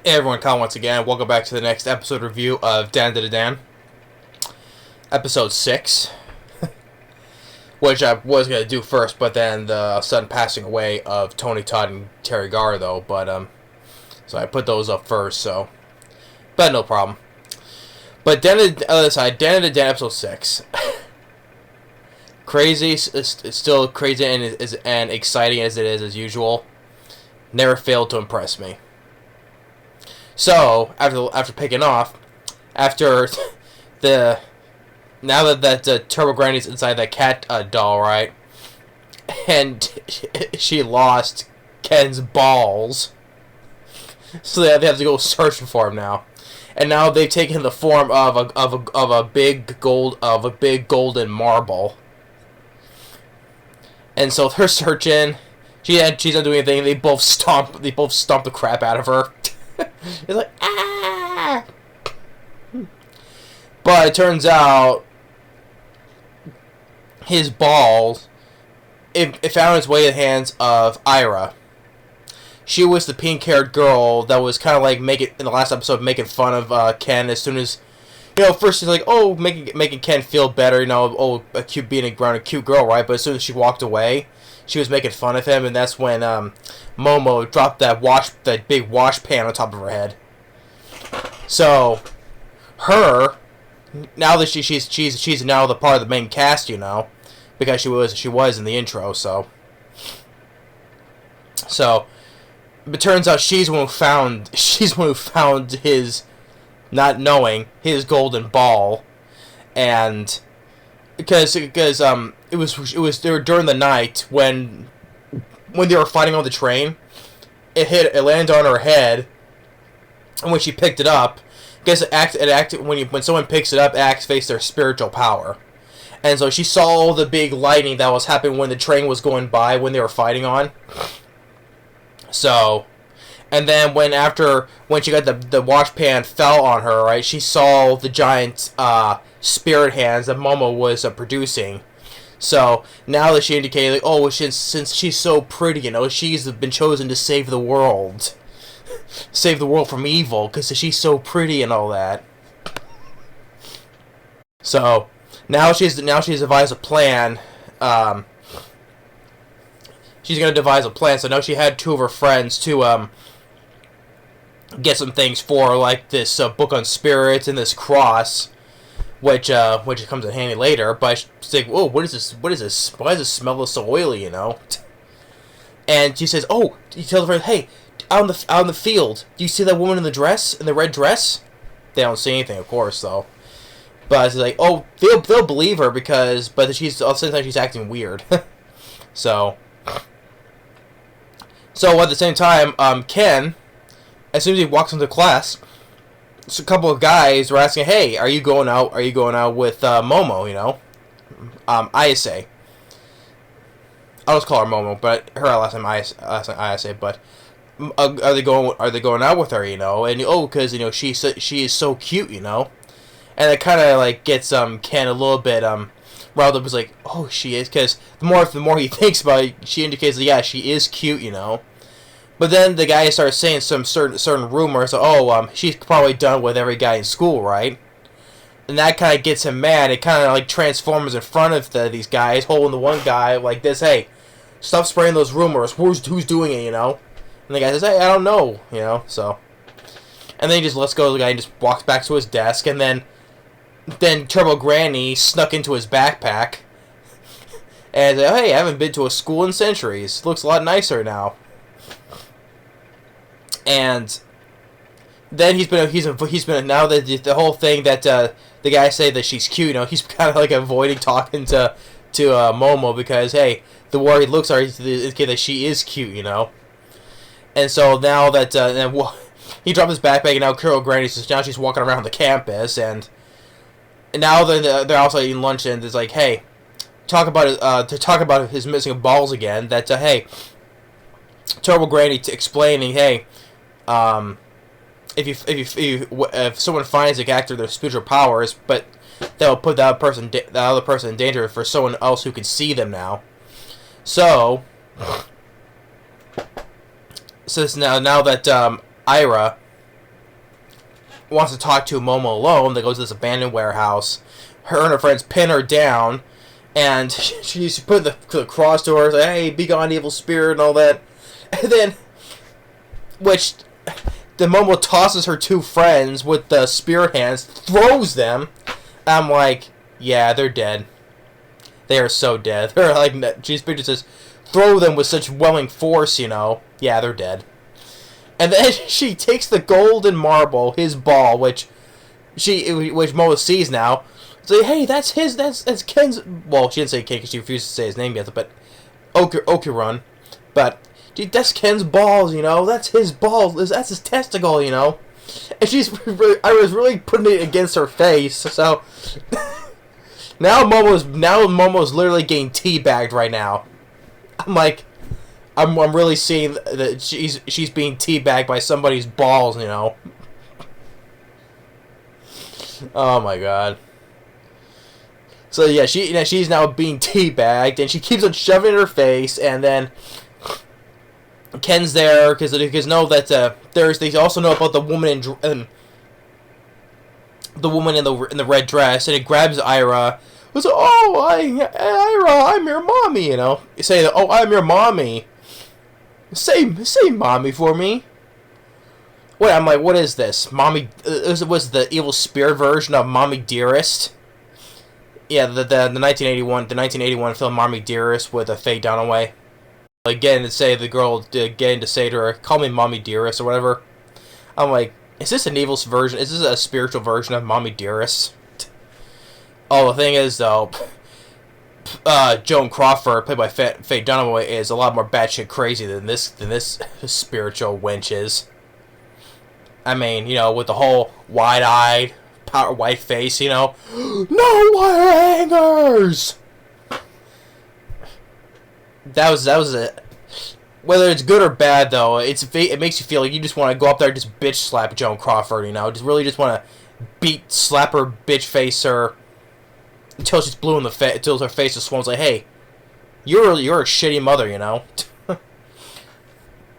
Hey everyone, Colin once again. Welcome back to the next episode review of Dandadan, episode 6, which I was going to do first, but then the sudden passing away of Tony Todd and Terry Garr, though, so I put those up first, but no problem. But other side, Dandadan episode 6. Crazy, it's still crazy and exciting as it is as usual. Never failed to impress me. So, after picking off, after now that Turbo Granny's inside that cat doll, right, and she lost Ken's balls, so they have to go searching for him now, and now they've taken the form of a big golden marble, and so they're searching. She's not doing anything. They both stomp the crap out of her. It's like, ah! But it turns out his balls, it found its way in the hands of Ira. She was the pink-haired girl that was kind of like in the last episode making fun of Ken as soon as, first she's like, oh, making Ken feel better, being around a cute girl, right? But as soon as she walked away, she was making fun of him, and that's when Momo dropped that big wash pan on top of her head. So, now that she's now the part of the main cast, because she was in the intro. So it turns out she's the one who found his, not knowing, his golden ball, and because it was during the night when they were fighting on the train. It landed on her head, and when she picked it up, because it acted when someone picks it up, it activates their spiritual power, and so she saw all the big lightning that was happening when the train was going by when they were fighting on. So, and then when she got the wash pan fell on her, right, she saw the giant spirit hands that Momo was producing. So now that she indicated, since she's so pretty, she's been chosen to save the world from evil, because she's so pretty and all that. So now she's devised a plan. She's gonna devise a plan. So now she had two of her friends to get some things for, like this book on spirits and this cross, which comes in handy later. But she's like, "Whoa, what is this? What is this? Why does it smell so oily?" And she says, "Oh," he tells her, "Hey, out in the field, do you see that woman in the red dress?" They don't see anything, of course, though. But she's like, "Oh, they'll believe her but she's at the same time she's acting weird." so at the same time, Ken, as soon as he walks into class, so a couple of guys were asking, "Hey, are you going out? Are you going out with Momo? Ayase. I'll just call her Momo, but her last name Ayase. But are they going out with her? And because she is so cute, and it kind of like gets Ken a little bit riled up. Is like, oh, she is, because the more he thinks about it, she indicates that yeah, she is cute, But then the guy starts saying some certain rumors. She's probably done with every guy in school, right? And that kind of gets him mad. It kind of like transforms in front of these guys, holding the one guy like this. Hey, stop spreading those rumors. Who's doing it? And the guy says, "Hey, I don't know." So, and then he just lets go of the guy and just walks back to his desk. And then Turbo Granny snuck into his backpack and said, "Hey, I haven't been to a school in centuries. Looks a lot nicer now." And then he's been now that the whole thing that the guys say that she's cute, he's kind of like avoiding talking to Momo, because hey, the more he looks at her, indicate that she is cute, And so now that he dropped his backpack, and now Carol Granny now she's walking around the campus, and now they're also eating lunch, and it's like, hey, talk about his missing balls again. That hey, Turbo Granny explaining, hey. If someone finds a actor their spiritual powers, but that will put the other person in danger for someone else who can see them now. So now that Ira wants to talk to Momo alone. They go to this abandoned warehouse. Her and her friends pin her down, and she's put the cross to her, like, hey, be gone, evil spirit, and all that. And then, which, the Momo tosses her two friends with the spear hands, throws them. I'm like, yeah, they're dead. They are so dead. They're like, she's picture says, throw them with such welling force, you know. Yeah, they're dead. And then she takes the golden marble, his ball, which Momo sees now. Say, hey, that's Ken's. Well, she didn't say Ken because she refused to say his name yet, but Okirun. But dude, that's Ken's balls, you know. That's his balls. That's his testicle, you know. And I was really putting it against her face. So now Momo's literally getting teabagged right now. I'm like, I'm really seeing that she's being teabagged by somebody's balls, you know. Oh my god. So yeah, she's now being teabagged, and she keeps on shoving it in her face, and then Ken's there because know that they also know about the woman in the red dress, and it grabs Ira. It's like, oh, Ira, I'm your mommy, you know. You say, oh, I'm your mommy. Say mommy for me. Wait, I'm like, what is this? Mommy was the evil spirit version of Mommy Dearest. Yeah, the 1981 film Mommy Dearest with Faye Dunaway. Again, to say the girl getting to say to her, call me Mommy Dearest or whatever. I'm like, is this an evil version? Is this a spiritual version of Mommy Dearest? Oh, the thing is though, Joan Crawford, played by Faye Dunaway, is a lot more batshit crazy than this spiritual wench is. I mean, you know, with the whole wide-eyed, white face, you know, no wire hangers. That was it. Whether it's good or bad, though, it makes you feel like you just want to go up there and just bitch slap Joan Crawford, you know, just want to slap her, bitch face her, until she's blue in the face, until her face is swollen. It's like, hey, you're a shitty mother, you know.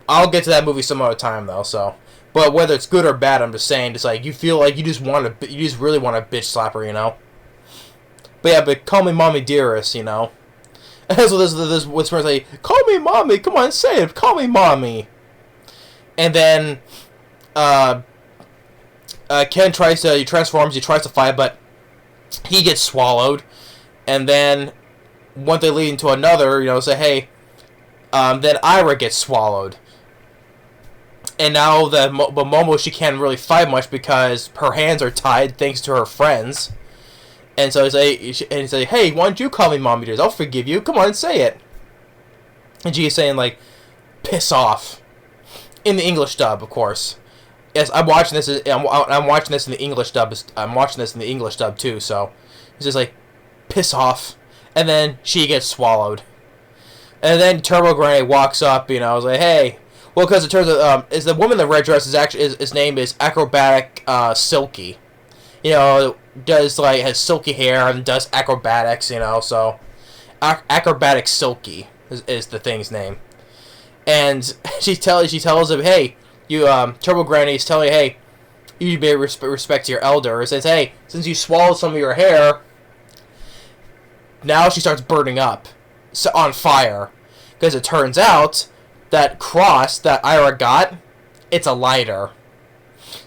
I'll get to that movie some other time, though. So, but whether it's good or bad, I'm just saying, it's like you feel like you just really want to bitch slap her, you know. But yeah, but call me Mommy Dearest, you know. And so this whisper like, call me Mommy, come on, say it, call me Mommy. And then, Ken he transforms, he tries to fight, but he gets swallowed. And then, one thing leading to another, you know, say, hey, then Ira gets swallowed. And now but Momo, she can't really fight much because her hands are tied thanks to her friends. And so he's like, hey, why don't you call me Mommy Dearest? I'll forgive you. Come on, say it. And she's saying, like, piss off. In the English dub, of course. Yes, I'm watching this in the English dub. I'm watching this in the English dub, too, so. He's just like, piss off. And then she gets swallowed. And then Turbo Granny walks up, you know, I was like, hey. Well, because it turns out, is the woman in the red dress is actually, his name is Acrobatic Silky. You know, has silky hair and does acrobatics, you know, so Acrobatic Silky is the thing's name. And she tells him, hey, you Turbo Granny's telling you, hey, you need to pay respect to your elder. It says, hey, since you swallowed some of your hair, now she starts burning up, on fire, because it turns out that cross that Ira got, it's a lighter.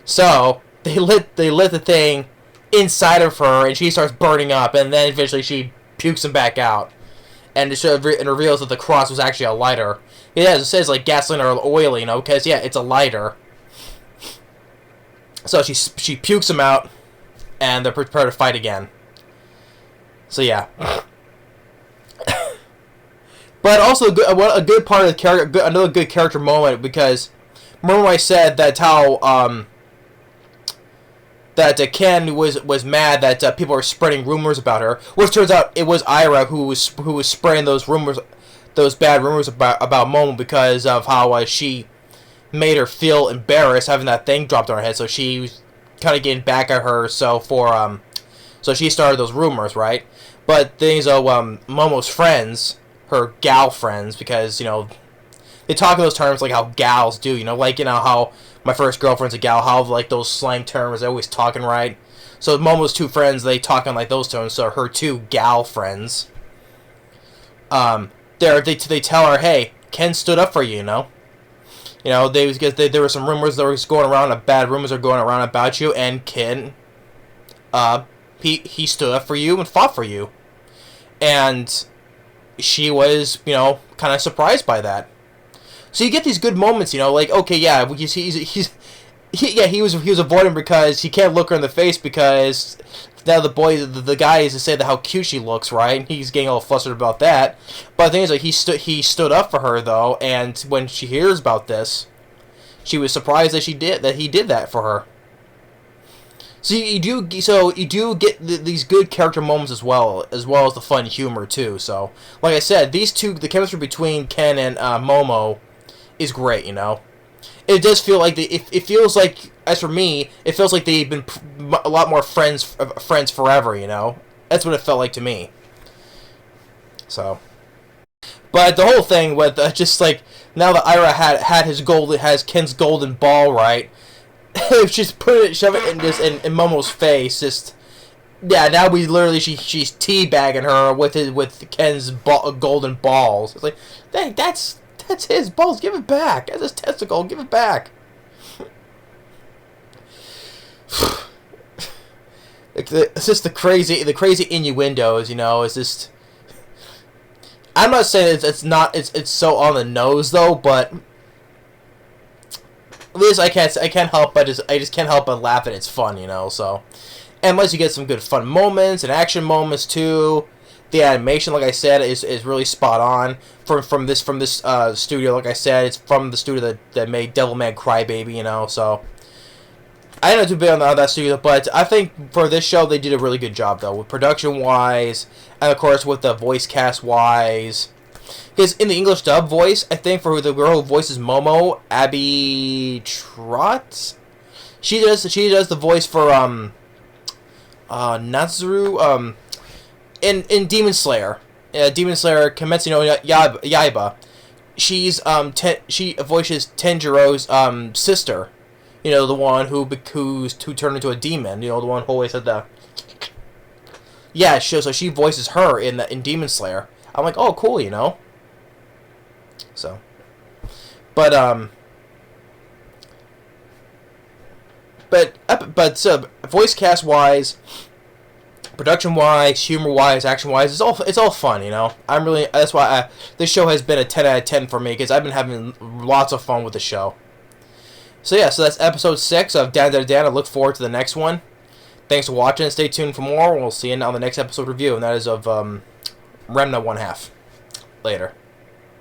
So they lit the thing inside of her, and she starts burning up, and then eventually she pukes him back out, and it reveals that the cross was actually a lighter. Yeah, it says like gasoline or oil, you know, because yeah, it's a lighter. So she pukes him out, and they're prepared to fight again. So yeah. But also a good part of the character, another good character moment, because remember when I said that how that Ken was mad that people were spreading rumors about her, which turns out it was Ira who was spreading those rumors, those bad rumors about Momo, because of how she made her feel embarrassed having that thing dropped on her head, so she was kind of getting back at her, so she started those rumors, right? But things Momo's friends, her gal friends, because, you know, they talk in those terms like how gals do, like how my first girlfriend's a gal, how like those slang terms, they're always talking right. So Momo's two friends, they talk in like those terms. So her two gal friends, they tell her, hey, Ken stood up for you, there were some rumors that were going around, bad rumors are going around about you, and Ken, he stood up for you and fought for you, and she was, kind of surprised by that. So you get these good moments, like, okay, yeah, he was avoiding because he can't look her in the face because now the guy is to say that how cute she looks, right? He's getting a little flustered about that. But the thing is, like, he stood up for her though, and when she hears about this, she was surprised that he did that for her. So you do get these good character moments as well as the fun humor too. So like I said, the chemistry between Ken and Momo is great. It does feel like it feels like, as for me, it feels like they've been a lot more friends forever. That's what it felt like to me. So, but the whole thing with just like now that Ira has Ken's golden ball, right? Just shove it in Momo's face. Just yeah, now she's teabagging her with Ken's golden balls. It's like, dang, that's his balls. Give it back. That's his testicle. Give it back. It's just the crazy innuendos. It's just. I'm not saying it's so on the nose though, but at least I can't help but I just can't help but laugh at it's fun. So, and unless you get some good fun moments and action moments too. The animation, like I said, is really spot on from this studio. Like I said, it's from the studio that made Devilman Crybaby. So I don't know too big on that studio, but I think for this show they did a really good job though, with production wise, and of course with the voice cast wise. Because in the English dub voice, I think for the girl who voices Momo, Abby Trott, she does the voice for Nazuru in Demon Slayer, Kimetsu no Yaiba, she voices Tenjiro's sister, the one who turned into a demon, the one who always had the so she voices her in Demon Slayer. I'm like, oh, cool, So, but voice cast wise, production wise, humor wise, action wise, it's all fun. That's why this show has been a 10 out of 10 for me, because I've been having lots of fun with the show. So yeah, so that's episode 6 of Dandadan. I look forward to the next one. Thanks for watching. Stay tuned for more. We'll see you on the next episode review, and that is of Remna 1/2. Later.